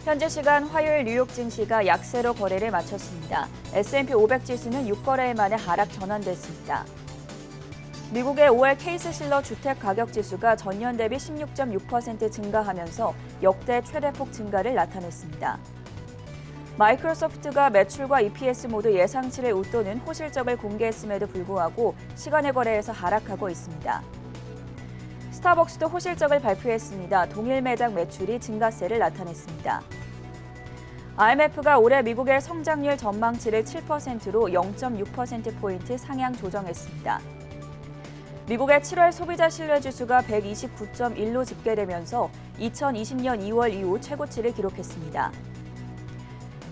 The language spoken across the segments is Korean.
현재 시간 화요일 뉴욕 증시가 약세로 거래를 마쳤습니다. S&P 500 지수는 6거래일 만에 하락 전환됐습니다. 미국의 5월 케이스-실러 주택가격지수가 전년 대비 16.6% 증가하면서 역대 최대폭 증가를 나타냈습니다. 마이크로소프트가 매출과 EPS 모두 예상치를 웃도는 호실적을 공개했음에도 불구하고 시간의 거래에서 하락하고 있습니다. 스타벅스도 호실적을 발표했습니다. 동일 매장 매출이 증가세를 나타냈습니다. IMF가 올해 미국의 성장률 전망치를 7%로 0.6%포인트 상향 조정했습니다. 미국의 7월 소비자 신뢰지수가 129.1로 집계되면서 2020년 2월 이후 최고치를 기록했습니다.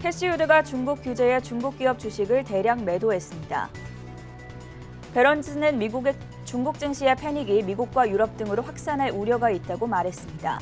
캐시우드가 중국 규제에 중국 기업 주식을 대량 매도했습니다. 베런즈는 미국의 중국 증시의 패닉이 미국과 유럽 등으로 확산할 우려가 있다고 말했습니다.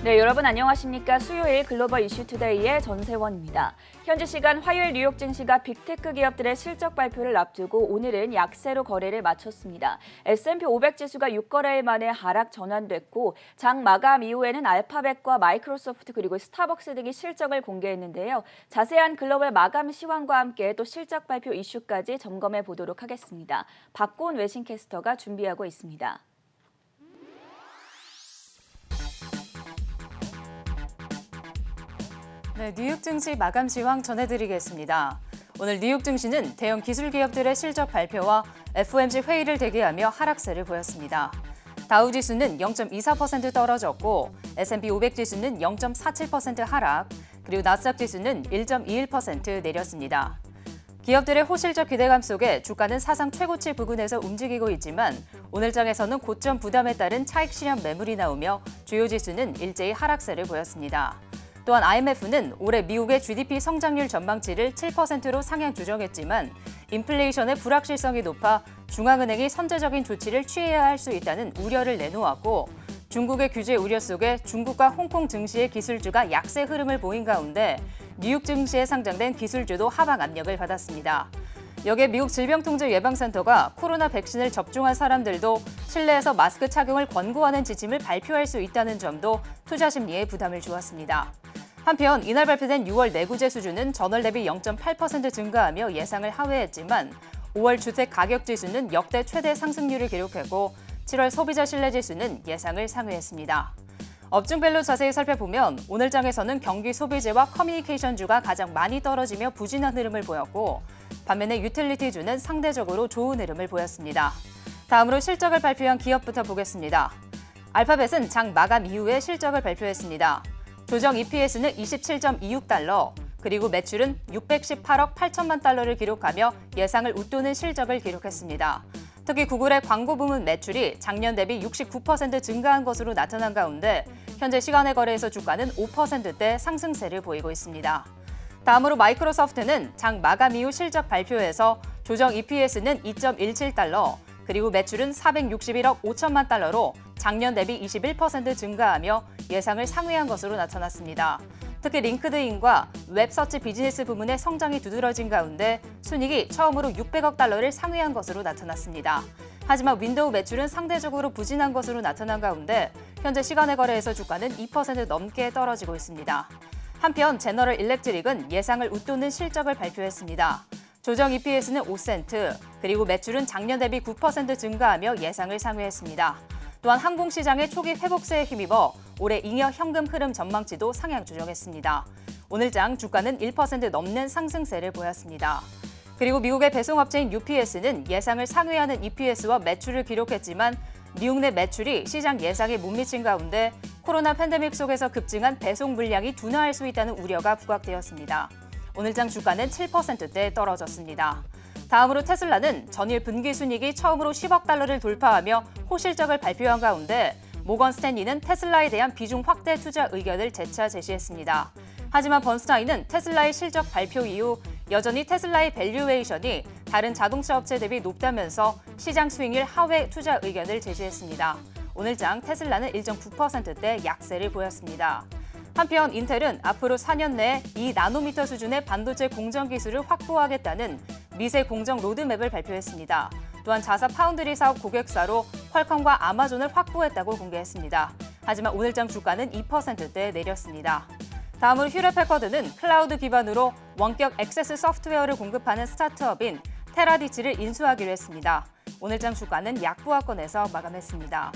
네, 여러분 안녕하십니까? 수요일 글로벌 이슈 투데이의 전세원입니다. 현지 시간 화요일 뉴욕 증시가 빅테크 기업들의 실적 발표를 앞두고 오늘은 약세로 거래를 마쳤습니다. S&P 500 지수가 6거래일 만에 하락 전환됐고 장 마감 이후에는 알파벳과 마이크로소프트 그리고 스타벅스 등이 실적을 공개했는데요. 자세한 글로벌 마감 시황과 함께 또 실적 발표 이슈까지 점검해 보도록 하겠습니다. 박고은 외신캐스터가 준비하고 있습니다. 네, 뉴욕 증시 마감 시황 전해드리겠습니다. 오늘 뉴욕 증시는 대형 기술 기업들의 실적 발표와 FOMC 회의를 대기하며 하락세를 보였습니다. 다우 지수는 0.24% 떨어졌고 S&P 500 지수는 0.47% 하락, 그리고 나스닥 지수는 1.21% 내렸습니다. 기업들의 호실적 기대감 속에 주가는 사상 최고치 부근에서 움직이고 있지만 오늘 장에서는 고점 부담에 따른 차익 실현 매물이 나오며 주요 지수는 일제히 하락세를 보였습니다. 또한 IMF는 올해 미국의 GDP 성장률 전망치를 7%로 상향 조정했지만 인플레이션의 불확실성이 높아 중앙은행이 선제적인 조치를 취해야 할 수 있다는 우려를 내놓았고 중국의 규제 우려 속에 중국과 홍콩 증시의 기술주가 약세 흐름을 보인 가운데 뉴욕 증시에 상장된 기술주도 하방 압력을 받았습니다. 여기에 미국 질병통제예방센터가 코로나 백신을 접종한 사람들도 실내에서 마스크 착용을 권고하는 지침을 발표할 수 있다는 점도 투자 심리에 부담을 주었습니다. 한편 이날 발표된 6월 내구재 수주는 전월 대비 0.8% 증가하며 예상을 하회했지만 5월 주택 가격 지수는 역대 최대 상승률을 기록했고 7월 소비자 신뢰 지수는 예상을 상회했습니다. 업종별로 자세히 살펴보면 오늘 장에서는 경기 소비재와 커뮤니케이션주가 가장 많이 떨어지며 부진한 흐름을 보였고 반면에 유틸리티주는 상대적으로 좋은 흐름을 보였습니다. 다음으로 실적을 발표한 기업부터 보겠습니다. 알파벳은 장 마감 이후에 실적을 발표했습니다. 조정 EPS는 27.26달러, 그리고 매출은 618억 8천만 달러를 기록하며 예상을 웃도는 실적을 기록했습니다. 특히 구글의 광고 부문 매출이 작년 대비 69% 증가한 것으로 나타난 가운데 현재 시간의 거래에서 주가는 5%대 상승세를 보이고 있습니다. 다음으로 마이크로소프트는 장 마감 이후 실적 발표에서 조정 EPS는 2.17달러, 그리고 매출은 461억 5천만 달러로 작년 대비 21% 증가하며 예상을 상회한 것으로 나타났습니다. 특히 링크드인과 웹서치 비즈니스 부문의 성장이 두드러진 가운데 순이익이 처음으로 600억 달러를 상회한 것으로 나타났습니다. 하지만 윈도우 매출은 상대적으로 부진한 것으로 나타난 가운데 현재 시간의 거래에서 주가는 2% 넘게 떨어지고 있습니다. 한편 제너럴 일렉트릭은 예상을 웃도는 실적을 발표했습니다. 조정 EPS는 5센트, 그리고 매출은 작년 대비 9% 증가하며 예상을 상회했습니다. 또한 항공시장의 초기 회복세에 힘입어 올해 잉여 현금 흐름 전망치도 상향 조정했습니다. 오늘 장 주가는 1% 넘는 상승세를 보였습니다. 그리고 미국의 배송업체인 UPS는 예상을 상회하는 EPS와 매출을 기록했지만 미국 내 매출이 시장 예상에 못 미친 가운데 코로나 팬데믹 속에서 급증한 배송 물량이 둔화할 수 있다는 우려가 부각되었습니다. 오늘 장 주가는 7%대 떨어졌습니다. 다음으로 테슬라는 전일 분기 순이익이 처음으로 10억 달러를 돌파하며 호실적을 발표한 가운데 모건 스탠리는 테슬라에 대한 비중 확대 투자 의견을 재차 제시했습니다. 하지만 번스타인은 테슬라의 실적 발표 이후 여전히 테슬라의 밸류에이션이 다른 자동차 업체 대비 높다면서 시장 스윙일 하회 투자 의견을 제시했습니다. 오늘 장 테슬라는 1.9%대 약세를 보였습니다. 한편 인텔은 앞으로 4년 내에 2나노미터 수준의 반도체 공정 기술을 확보하겠다는 미세 공정 로드맵을 발표했습니다. 또한 자사 파운드리 사업 고객사로 퀄컴과 아마존을 확보했다고 공개했습니다. 하지만 오늘장 주가는 2%대 내렸습니다. 다음으로 휴렛패커드는 클라우드 기반으로 원격 액세스 소프트웨어를 공급하는 스타트업인 테라디치를 인수하기로 했습니다. 오늘장 주가는 약보합권에서 마감했습니다.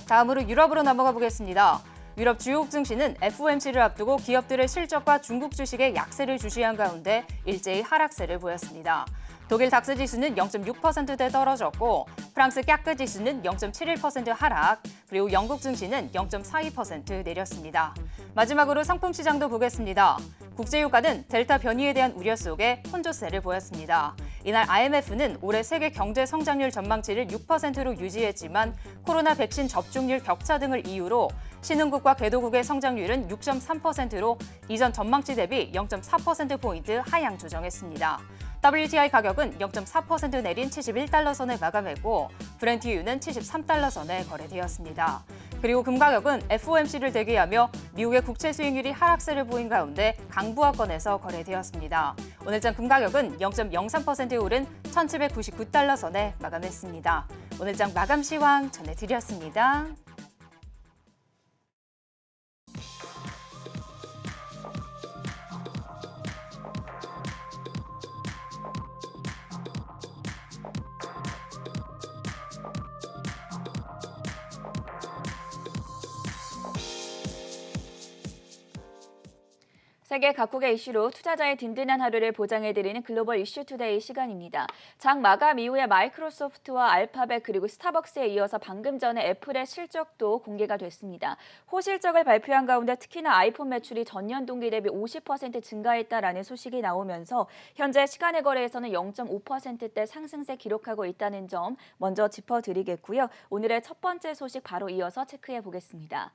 다음으로 유럽으로 넘어가 보겠습니다. 유럽 주요 증시는 FOMC를 앞두고 기업들의 실적과 중국 주식의 약세를 주시한 가운데 일제히 하락세를 보였습니다. 독일 닥스 지수는 0.6%대 떨어졌고 프랑스 깍그 지수는 0.71% 하락, 그리고 영국 증시는 0.42% 내렸습니다. 마지막으로 상품 시장도 보겠습니다. 국제유가는 델타 변이에 대한 우려 속에 혼조세를 보였습니다. 이날 IMF는 올해 세계 경제 성장률 전망치를 6%로 유지했지만 코로나 백신 접종률 격차 등을 이유로 신흥국과 개도국의 성장률은 6.3%로 이전 전망치 대비 0.4%포인트 하향 조정했습니다. WTI 가격은 0.4% 내린 71달러 선에 마감했고 브렌트유는 73달러 선에 거래되었습니다. 그리고 금 가격은 FOMC를 대기하며 미국의 국채 수익률이 하락세를 보인 가운데 강보합권에서 거래되었습니다. 오늘장 금 가격은 0.03% 오른 1,799달러 선에 마감했습니다. 오늘장 마감 시황 전해드렸습니다. 세계 각국의 이슈로 투자자의 든든한 하루를 보장해드리는 글로벌 이슈 투데이 시간입니다. 장 마감 이후에 마이크로소프트와 알파벳 그리고 스타벅스에 이어서 방금 전에 애플의 실적도 공개가 됐습니다. 호실적을 발표한 가운데 특히나 아이폰 매출이 전년 동기 대비 50% 증가했다라는 소식이 나오면서 현재 시간의 거래에서는 0.5%대 상승세 기록하고 있다는 점 먼저 짚어드리겠고요. 오늘의 첫 번째 소식 바로 이어서 체크해 보겠습니다.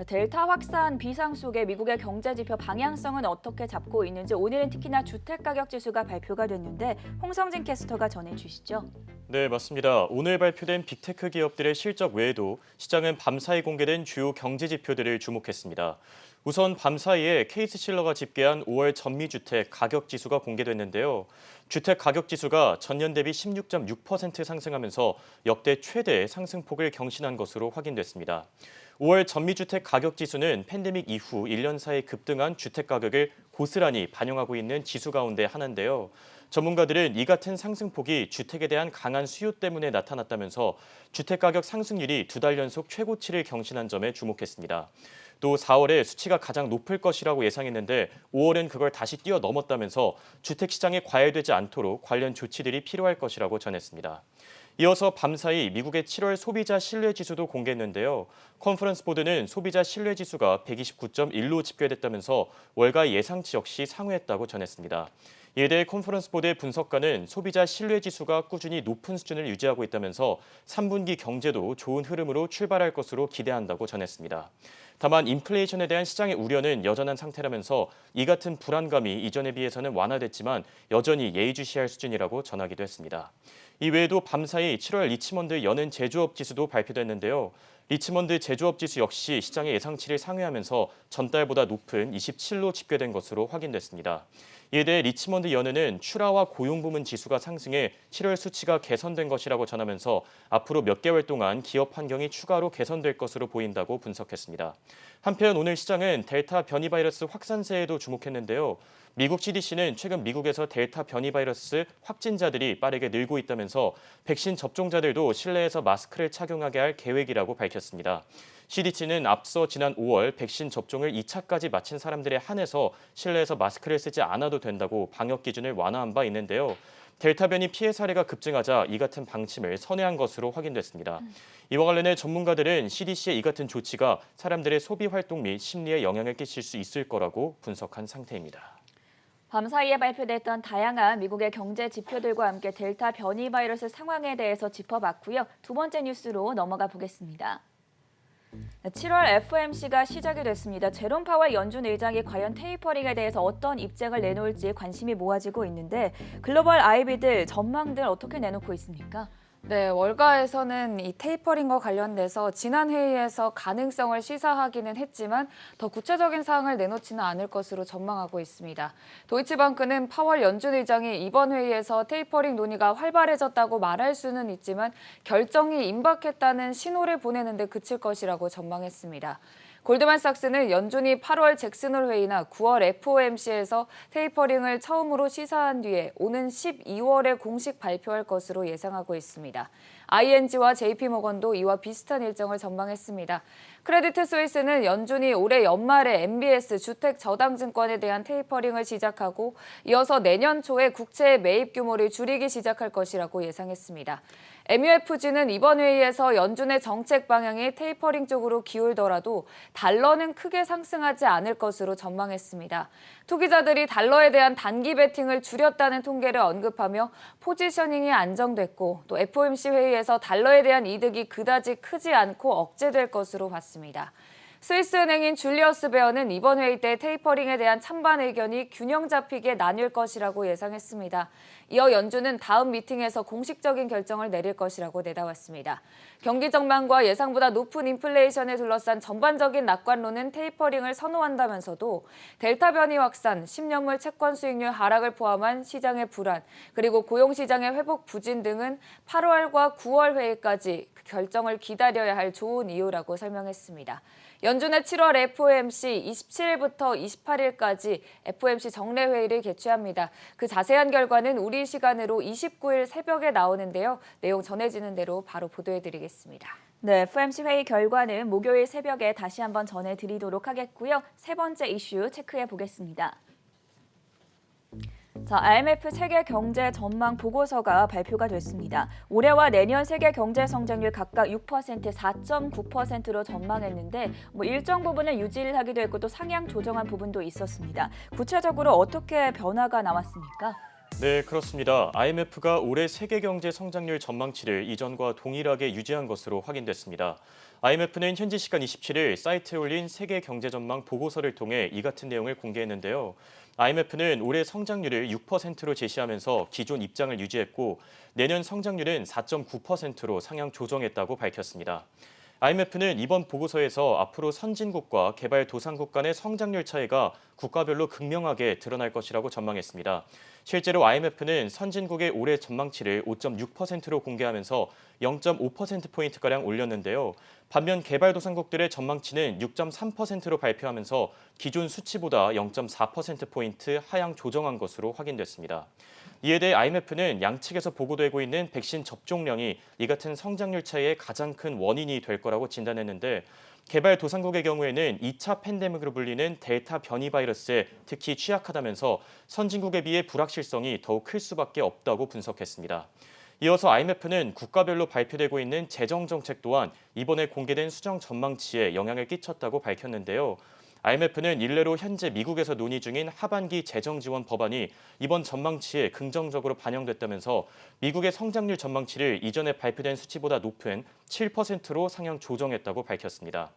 델타 확산 비상 속에 미국의 경제지표 방향성은 어떻게 잡고 있는지 오늘은 특히나 주택가격지수가 발표가 됐는데 홍성진 캐스터가 전해주시죠. 네, 맞습니다. 오늘 발표된 빅테크 기업들의 실적 외에도 시장은 밤사이 공개된 주요 경제지표들을 주목했습니다. 우선 밤사이에 케이스실러가 집계한 5월 전미주택 가격지수가 공개됐는데요. 주택 가격지수가 전년 대비 16.6% 상승하면서 역대 최대의 상승폭을 경신한 것으로 확인됐습니다. 5월 전미주택 가격지수는 팬데믹 이후 1년 사이 급등한 주택가격을 고스란히 반영하고 있는 지수 가운데 하나인데요. 전문가들은 이 같은 상승폭이 주택에 대한 강한 수요 때문에 나타났다면서 주택가격 상승률이 2달 연속 최고치를 경신한 점에 주목했습니다. 또 4월에 수치가 가장 높을 것이라고 예상했는데 5월은 그걸 다시 뛰어넘었다면서 주택시장에 과열되지 않도록 관련 조치들이 필요할 것이라고 전했습니다. 이어서 밤사이 미국의 7월 소비자 신뢰지수도 공개했는데요. 컨퍼런스 보드는 소비자 신뢰지수가 129.1로 집계됐다면서 월가 예상치 역시 상회했다고 전했습니다. 이에 대해 컨퍼런스 보드의 분석가는 소비자 신뢰지수가 꾸준히 높은 수준을 유지하고 있다면서 3분기 경제도 좋은 흐름으로 출발할 것으로 기대한다고 전했습니다. 다만 인플레이션에 대한 시장의 우려는 여전한 상태라면서 이 같은 불안감이 이전에 비해서는 완화됐지만 여전히 예의주시할 수준이라고 전하기도 했습니다. 이 외에도 밤사이 7월 리치먼드 연은 제조업 지수도 발표됐는데요. 리치먼드 제조업 지수 역시 시장의 예상치를 상회하면서 전달보다 높은 27로 집계된 것으로 확인됐습니다. 이에 대해 리치먼드 연은은 출하와 고용 부문 지수가 상승해 7월 수치가 개선된 것이라고 전하면서 앞으로 몇 개월 동안 기업 환경이 추가로 개선될 것으로 보인다고 분석했습니다. 한편 오늘 시장은 델타 변이 바이러스 확산세에도 주목했는데요. 미국 CDC는 최근 미국에서 델타 변이 바이러스 확진자들이 빠르게 늘고 있다면서 백신 접종자들도 실내에서 마스크를 착용하게 할 계획이라고 밝혔습니다. CDC는 앞서 지난 5월 백신 접종을 2차까지 마친 사람들에 한해서 실내에서 마스크를 쓰지 않아도 된다고 방역 기준을 완화한 바 있는데요. 델타 변이 피해 사례가 급증하자 이 같은 방침을 선회한 것으로 확인됐습니다. 이와 관련해 전문가들은 CDC의 이 같은 조치가 사람들의 소비 활동 및 심리에 영향을 끼칠 수 있을 거라고 분석한 상태입니다. 밤사이에 발표됐던 다양한 미국의 경제 지표들과 함께 델타 변이 바이러스 상황에 대해서 짚어봤고요. 두 번째 뉴스로 넘어가 보겠습니다. 7월 FOMC가 시작이 됐습니다. 제롬 파월 연준 의장이 과연 테이퍼링에 대해서 어떤 입장을 내놓을지 관심이 모아지고 있는데 글로벌 IB들 전망들 어떻게 내놓고 있습니까? 네, 월가에서는 이 테이퍼링과 관련돼서 지난 회의에서 가능성을 시사하기는 했지만 더 구체적인 사항을 내놓지는 않을 것으로 전망하고 있습니다. 도이치방크는 파월 연준 의장이 이번 회의에서 테이퍼링 논의가 활발해졌다고 말할 수는 있지만 결정이 임박했다는 신호를 보내는 데 그칠 것이라고 전망했습니다. 골드만삭스는 연준이 8월 잭슨홀 회의나 9월 FOMC에서 테이퍼링을 처음으로 시사한 뒤에 오는 12월에 공식 발표할 것으로 예상하고 있습니다. ING와 JP모건도 이와 비슷한 일정을 전망했습니다. 크레디트 스위스는 연준이 올해 연말에 MBS 주택 저당증권에 대한 테이퍼링을 시작하고 이어서 내년 초에 국채의 매입 규모를 줄이기 시작할 것이라고 예상했습니다. MUFG는 이번 회의에서 연준의 정책 방향이 테이퍼링 쪽으로 기울더라도 달러는 크게 상승하지 않을 것으로 전망했습니다. 투기자들이 달러에 대한 단기 베팅을 줄였다는 통계를 언급하며 포지셔닝이 안정됐고 또 FOMC 회의에서 달러에 대한 이득이 그다지 크지 않고 억제될 것으로 봤습니다. 스위스은행인 줄리어스 베어는 이번 회의 때 테이퍼링에 대한 찬반 의견이 균형 잡히게 나뉠 것이라고 예상했습니다. 이어 연준은 다음 미팅에서 공식적인 결정을 내릴 것이라고 내다봤습니다. 경기 전망과 예상보다 높은 인플레이션에 둘러싼 전반적인 낙관론은 테이퍼링을 선호한다면서도 델타 변이 확산, 10년물 채권 수익률 하락을 포함한 시장의 불안, 그리고 고용시장의 회복 부진 등은 8월과 9월 회의까지 결정을 기다려야 할 좋은 이유라고 설명했습니다. 연준의 7월 FOMC 27일부터 28일까지 FOMC 정례회의를 개최합니다. 그 자세한 결과는 우리 시간으로 29일 새벽에 나오는데요. 내용 전해지는 대로 바로 보도해드리겠습니다. 네, FOMC 회의 결과는 목요일 새벽에 다시 한번 전해드리도록 하겠고요. 세 번째 이슈 체크해 보겠습니다. 자, IMF 세계 경제 전망 보고서가 발표가 됐습니다. 올해와 내년 세계 경제 성장률 각각 6%, 4.9%로 전망했는데 일정 부분을 유지를 하기도 했고 또 상향 조정한 부분도 있었습니다. 구체적으로 어떻게 변화가 나왔습니까? 네, 그렇습니다. IMF가 올해 세계 경제 성장률 전망치를 이전과 동일하게 유지한 것으로 확인됐습니다. IMF는 현지 시간 27일 사이트에 올린 세계 경제 전망 보고서를 통해 이 같은 내용을 공개했는데요. IMF는 올해 성장률을 6%로 제시하면서 기존 입장을 유지했고 내년 성장률은 4.9%로 상향 조정했다고 밝혔습니다. IMF는 이번 보고서에서 앞으로 선진국과 개발도상국 간의 성장률 차이가 국가별로 극명하게 드러날 것이라고 전망했습니다. 실제로 IMF는 선진국의 올해 전망치를 5.6%로 공개하면서 0.5%포인트가량 올렸는데요. 반면 개발도상국들의 전망치는 6.3%로 발표하면서 기존 수치보다 0.4%포인트 하향 조정한 것으로 확인됐습니다. 이에 대해 IMF는 양측에서 보고되고 있는 백신 접종량이 이 같은 성장률 차이의 가장 큰 원인이 될 거라고 진단했는데 개발도상국의 경우에는 2차 팬데믹으로 불리는 델타 변이 바이러스에 특히 취약하다면서 선진국에 비해 불확실성이 더욱 클 수밖에 없다고 분석했습니다. 이어서 IMF는 국가별로 발표되고 있는 재정 정책 또한 이번에 공개된 수정 전망치에 영향을 끼쳤다고 밝혔는데요. IMF는 일례로 현재 미국에서 논의 중인 하반기 재정 지원 법안이 이번 전망치에 긍정적으로 반영됐다면서 미국의 성장률 전망치를 이전에 발표된 수치보다 높은 7%로 상향 조정했다고 밝혔습니다.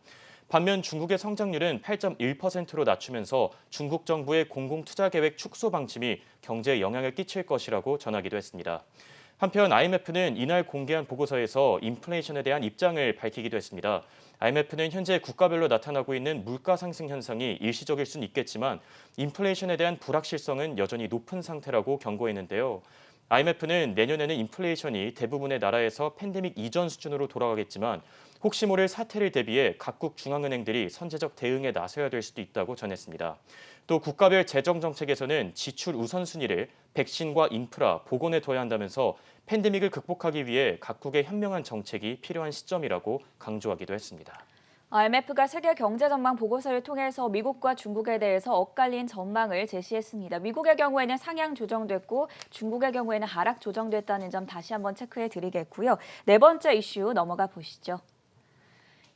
반면 중국의 성장률은 8.1%로 낮추면서 중국 정부의 공공투자계획 축소 방침이 경제에 영향을 끼칠 것이라고 전하기도 했습니다. 한편 IMF는 이날 공개한 보고서에서 인플레이션에 대한 입장을 밝히기도 했습니다. IMF는 현재 국가별로 나타나고 있는 물가 상승 현상이 일시적일 수는 있겠지만 인플레이션에 대한 불확실성은 여전히 높은 상태라고 경고했는데요. IMF는 내년에는 인플레이션이 대부분의 나라에서 팬데믹 이전 수준으로 돌아가겠지만 혹시 모를 사태를 대비해 각국 중앙은행들이 선제적 대응에 나서야 될 수도 있다고 전했습니다. 또 국가별 재정 정책에서는 지출 우선순위를 백신과 인프라, 보건에 둬야 한다면서 팬데믹을 극복하기 위해 각국의 현명한 정책이 필요한 시점이라고 강조하기도 했습니다. IMF가 세계 경제 전망 보고서를 통해서 미국과 중국에 대해서 엇갈린 전망을 제시했습니다. 미국의 경우에는 상향 조정됐고 중국의 경우에는 하락 조정됐다는 점 다시 한번 체크해 드리겠고요. 네 번째 이슈 넘어가 보시죠.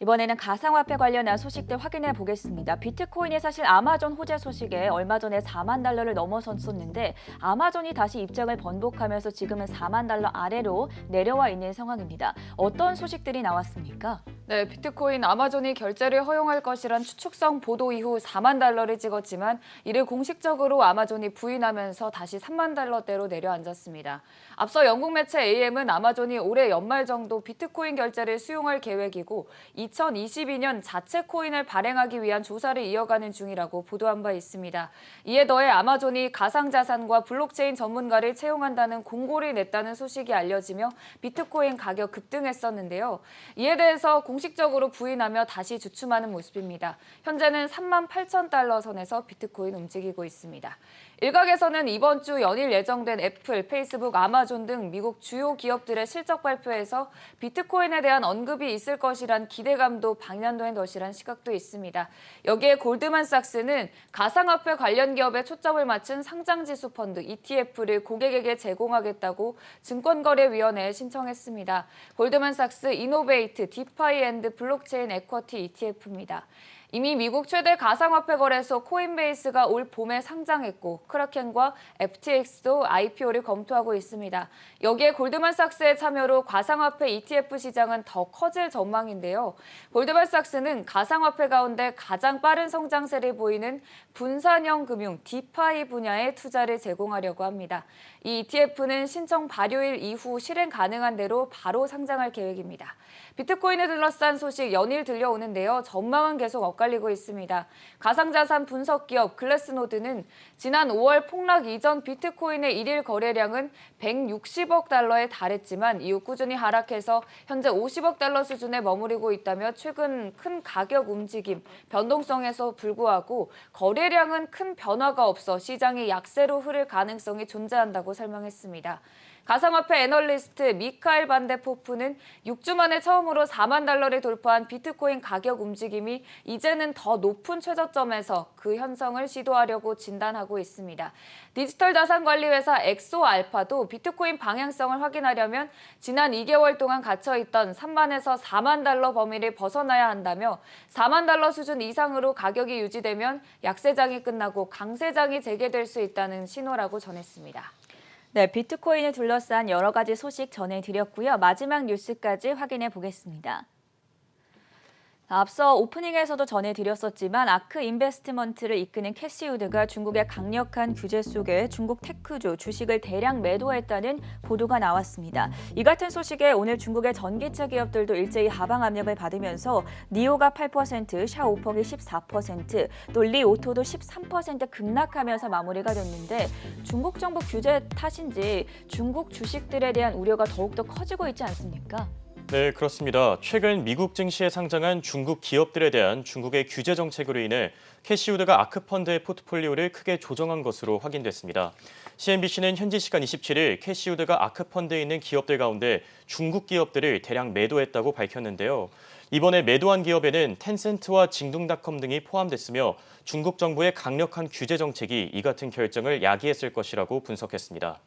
이번에는 가상화폐 관련한 소식들 확인해 보겠습니다. 비트코인이 사실 아마존 호재 소식에 얼마 전에 4만 달러를 넘어섰었는데 아마존이 다시 입장을 번복하면서 지금은 4만 달러 아래로 내려와 있는 상황입니다. 어떤 소식들이 나왔습니까? 네, 비트코인 아마존이 결제를 허용할 것이란 추측성 보도 이후 4만 달러를 찍었지만 이를 공식적으로 아마존이 부인하면서 다시 3만 달러대로 내려앉았습니다. 앞서 영국 매체 AM은 아마존이 올해 연말 정도 비트코인 결제를 수용할 계획이고 2022년 자체 코인을 발행하기 위한 조사를 이어가는 중이라고 보도한 바 있습니다. 이에 더해 아마존이 가상자산과 블록체인 전문가를 채용한다는 공고를 냈다는 소식이 알려지며 비트코인 가격 급등했었는데요. 이에 대해서 공식적으로 부인하며 다시 주춤하는 모습입니다. 현재는 3만 8천 달러 선에서 비트코인 움직이고 있습니다. 일각에서는 이번 주 연일 예정된 애플, 페이스북, 아마존 등 미국 주요 기업들의 실적 발표에서 비트코인에 대한 언급이 있을 것이란 기대감도 방연된 것이란 시각도 있습니다. 여기에 골드만삭스는 가상화폐 관련 기업에 초점을 맞춘 상장지수 펀드 ETF를 고객에게 제공하겠다고 증권거래위원회에 신청했습니다. 골드만삭스 이노베이트 디파이 앤드 블록체인 에쿼티 ETF입니다. 이미 미국 최대 가상화폐 거래소 코인베이스가 올 봄에 상장했고 크라켄과 FTX도 IPO를 검토하고 있습니다. 여기에 골드만삭스의 참여로 가상화폐 ETF 시장은 더 커질 전망인데요. 골드만삭스는 가상화폐 가운데 가장 빠른 성장세를 보이는 분산형 금융 디파이 분야에 투자를 제공하려고 합니다. 이 ETF는 신청 발효일 이후 실행 가능한 대로 바로 상장할 계획입니다. 비트코인을 둘러싼 소식 연일 들려오는데요. 전망은 계속 엇갈리고 있습니다. 가상자산 분석 기업 글래스노드는 지난 5월 폭락 이전 비트코인의 일일 거래량은 160억 달러에 달했지만 이후 꾸준히 하락해서 현재 50억 달러 수준에 머무르고 있다며 최근 큰 가격 움직임, 변동성에서 불구하고 거래량은 큰 변화가 없어 시장이 약세로 흐를 가능성이 존재한다고 설명했습니다. 가상화폐 애널리스트 미카엘 반데포프는 6주 만에 처음으로 4만 달러를 돌파한 비트코인 가격 움직임이 이제는 더 높은 최저점에서 그 현상을 시도하려고 진단하고 있습니다. 디지털 자산 관리 회사 엑소알파도 비트코인 방향성을 확인하려면 지난 2개월 동안 갇혀있던 3만에서 4만 달러 범위를 벗어나야 한다며 4만 달러 수준 이상으로 가격이 유지되면 약세장이 끝나고 강세장이 재개될 수 있다는 신호라고 전했습니다. 네, 비트코인을 둘러싼 여러 가지 소식 전해드렸고요. 마지막 뉴스까지 확인해 보겠습니다. 앞서 오프닝에서도 전해드렸었지만 아크 인베스트먼트를 이끄는 캐시우드가 중국의 강력한 규제 속에 중국 테크주 주식을 대량 매도했다는 보도가 나왔습니다. 이 같은 소식에 오늘 중국의 전기차 기업들도 일제히 하방 압력을 받으면서 니오가 8%, 샤오펑이 14%, 또 리오토도 13% 급락하면서 마무리가 됐는데 중국 정부 규제 탓인지 중국 주식들에 대한 우려가 더욱더 커지고 있지 않습니까? 네, 그렇습니다. 최근 미국 증시에 상장한 중국 기업들에 대한 중국의 규제 정책으로 인해 캐시우드가 아크펀드의 포트폴리오를 크게 조정한 것으로 확인됐습니다. CNBC는 현지 시간 27일 캐시우드가 아크펀드에 있는 기업들 가운데 중국 기업들을 대량 매도했다고 밝혔는데요. 이번에 매도한 기업에는 텐센트와 징둥닷컴 등이 포함됐으며 중국 정부의 강력한 규제 정책이 이 같은 결정을 야기했을 것이라고 분석했습니다.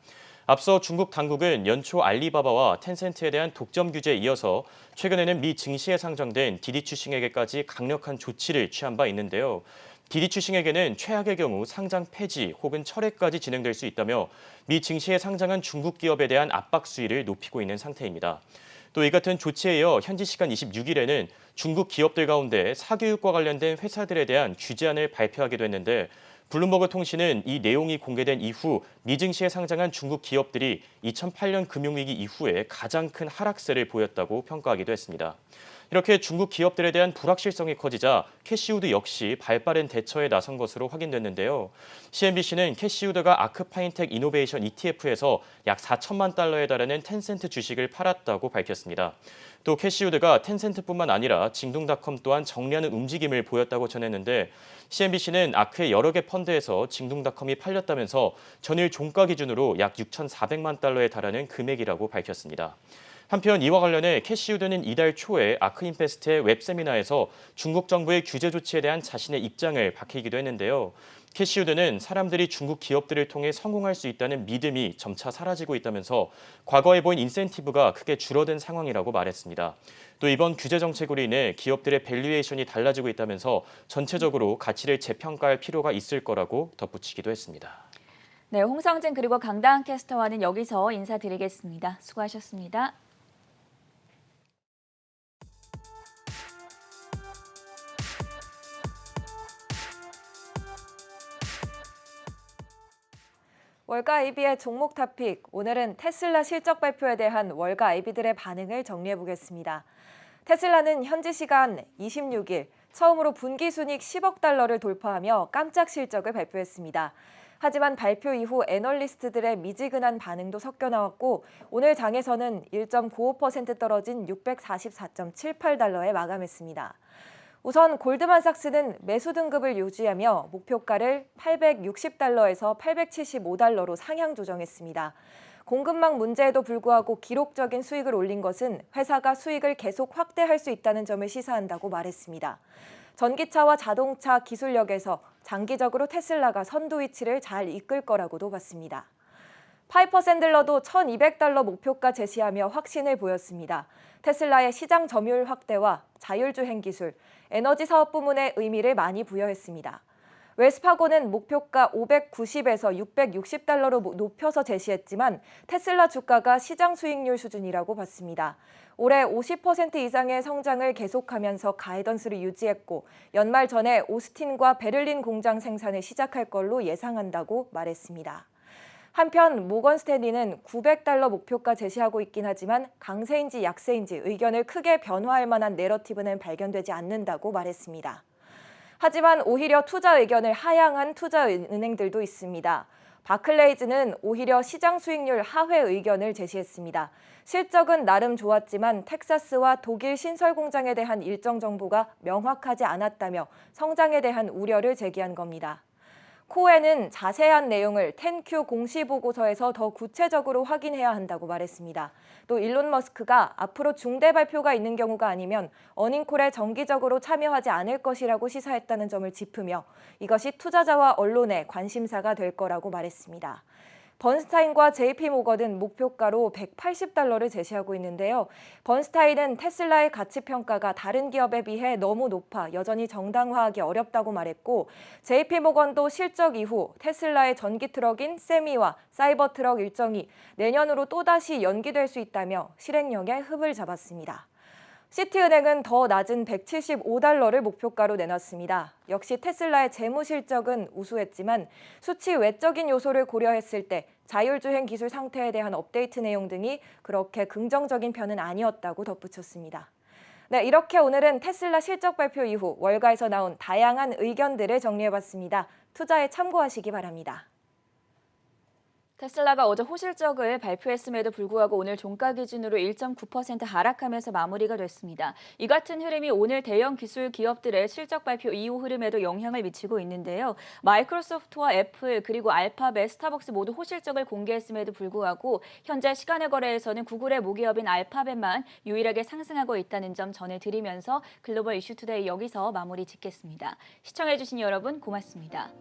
앞서 중국 당국은 연초 알리바바와 텐센트에 대한 독점 규제에 이어서 최근에는 미 증시에 상장된 디디추싱에게까지 강력한 조치를 취한 바 있는데요. 디디추싱에게는 최악의 경우 상장 폐지 혹은 철회까지 진행될 수 있다며 미 증시에 상장한 중국 기업에 대한 압박 수위를 높이고 있는 상태입니다. 또 이 같은 조치에 이어 현지 시간 26일에는 중국 기업들 가운데 사교육과 관련된 회사들에 대한 규제안을 발표하기도 했는데 블룸버그 통신은 이 내용이 공개된 이후 미증시에 상장한 중국 기업들이 2008년 금융위기 이후에 가장 큰 하락세를 보였다고 평가하기도 했습니다. 이렇게 중국 기업들에 대한 불확실성이 커지자 캐시우드 역시 발빠른 대처에 나선 것으로 확인됐는데요. CNBC는 캐시우드가 아크파인텍 이노베이션 ETF에서 약 4천만 달러에 달하는 텐센트 주식을 팔았다고 밝혔습니다. 또 캐시우드가 텐센트뿐만 아니라 징둥닷컴 또한 정리하는 움직임을 보였다고 전했는데 CNBC는 아크의 여러 개 펀드에서 징둥닷컴이 팔렸다면서 전일 종가 기준으로 약 6,400만 달러에 달하는 금액이라고 밝혔습니다. 한편 이와 관련해 캐시우드는 이달 초에 아크인페스트의 웹세미나에서 중국 정부의 규제 조치에 대한 자신의 입장을 밝히기도 했는데요. 캐시우드는 사람들이 중국 기업들을 통해 성공할 수 있다는 믿음이 점차 사라지고 있다면서 과거에 보인 인센티브가 크게 줄어든 상황이라고 말했습니다. 또 이번 규제 정책으로 인해 기업들의 밸류에이션이 달라지고 있다면서 전체적으로 가치를 재평가할 필요가 있을 거라고 덧붙이기도 했습니다. 네, 홍성진 그리고 강다은 캐스터와는 여기서 인사드리겠습니다. 수고하셨습니다. 월가 IB의 종목 토픽, 오늘은 테슬라 실적 발표에 대한 월가 IB들의 반응을 정리해보겠습니다. 테슬라는 현지 시간 26일 처음으로 분기순이익 10억 달러를 돌파하며 깜짝 실적을 발표했습니다. 하지만 발표 이후 애널리스트들의 미지근한 반응도 섞여 나왔고 오늘 장에서는 1.95% 떨어진 644.78달러에 마감했습니다. 우선 골드만삭스는 매수 등급을 유지하며 목표가를 860달러에서 875달러로 상향 조정했습니다. 공급망 문제에도 불구하고 기록적인 수익을 올린 것은 회사가 수익을 계속 확대할 수 있다는 점을 시사한다고 말했습니다. 전기차와 자동차 기술력에서 장기적으로 테슬라가 선두 위치를 잘 이끌 거라고도 봤습니다. 파이퍼 샌들러도 1,200달러 목표가 제시하며 확신을 보였습니다. 테슬라의 시장 점유율 확대와 자율주행 기술, 에너지 사업 부문의 의미를 많이 부여했습니다. 웰스파고는 목표가 590에서 660달러로 높여서 제시했지만 테슬라 주가가 시장 수익률 수준이라고 봤습니다. 올해 50% 이상의 성장을 계속하면서 가이던스를 유지했고 연말 전에 오스틴과 베를린 공장 생산을 시작할 걸로 예상한다고 말했습니다. 한편 모건 스탠리는 900달러 목표가 제시하고 있긴 하지만 강세인지 약세인지 의견을 크게 변화할 만한 내러티브는 발견되지 않는다고 말했습니다. 하지만 오히려 투자 의견을 하향한 투자은행들도 있습니다. 바클레이즈는 오히려 시장 수익률 하회 의견을 제시했습니다. 실적은 나름 좋았지만 텍사스와 독일 신설 공장에 대한 일정 정보가 명확하지 않았다며 성장에 대한 우려를 제기한 겁니다. 코에는 자세한 내용을 10Q 공시보고서에서 더 구체적으로 확인해야 한다고 말했습니다. 또 일론 머스크가 앞으로 중대 발표가 있는 경우가 아니면 어닝콜에 정기적으로 참여하지 않을 것이라고 시사했다는 점을 짚으며 이것이 투자자와 언론의 관심사가 될 거라고 말했습니다. 번스타인과 JP모건은 목표가로 180달러를 제시하고 있는데요. 번스타인은 테슬라의 가치평가가 다른 기업에 비해 너무 높아 여전히 정당화하기 어렵다고 말했고 JP모건도 실적 이후 테슬라의 전기 트럭인 세미와 사이버 트럭 일정이 내년으로 또다시 연기될 수 있다며 실행력에 흡을 잡았습니다. 시티은행은 더 낮은 175달러를 목표가로 내놨습니다. 역시 테슬라의 재무 실적은 우수했지만 수치 외적인 요소를 고려했을 때 자율주행 기술 상태에 대한 업데이트 내용 등이 그렇게 긍정적인 편은 아니었다고 덧붙였습니다. 네, 이렇게 오늘은 테슬라 실적 발표 이후 월가에서 나온 다양한 의견들을 정리해봤습니다. 투자에 참고하시기 바랍니다. 테슬라가 어제 호실적을 발표했음에도 불구하고 오늘 종가 기준으로 1.9% 하락하면서 마무리가 됐습니다. 이 같은 흐름이 오늘 대형 기술 기업들의 실적 발표 이후 흐름에도 영향을 미치고 있는데요. 마이크로소프트와 애플 그리고 알파벳, 스타벅스 모두 호실적을 공개했음에도 불구하고 현재 시간의 거래에서는 구글의 모기업인 알파벳만 유일하게 상승하고 있다는 점 전해드리면서 글로벌 이슈투데이 여기서 마무리 짓겠습니다. 시청해주신 여러분 고맙습니다.